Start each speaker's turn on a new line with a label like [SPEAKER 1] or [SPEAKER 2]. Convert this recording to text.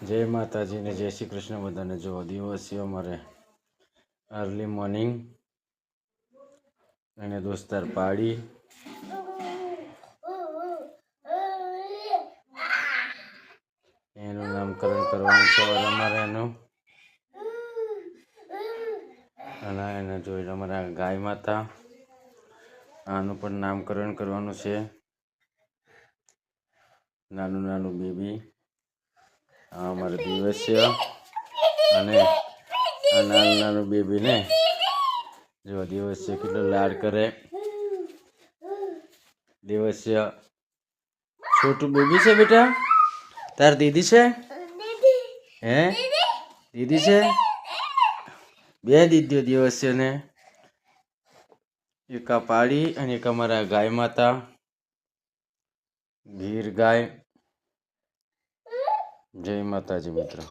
[SPEAKER 1] जय माताजी ने जय श्री कृष्ण बधाने। जो दिवस अमरे अर्ली मॉर्निंग अने दोस्तार पाड़ी एनु नामकरण करवानुं सवारे अमारे एनु अने एने जोई अमारा गाय माता आनुं पण नामकरण करवानुं छे। नानुं नानुं बेबी आ अमारे दिवस्य अने आ नानुं नानुं बेबी ने जो दिवस्य केटलो लाड करे। दिवस्य छोटू बेबी छे बेटा, तार दीदी छे हे दीदी छे बे दीदीओ दिवस्य ने एक पाड़ी अने एक अमारा गाय माता गीर गाय। जय माताजी मित्र।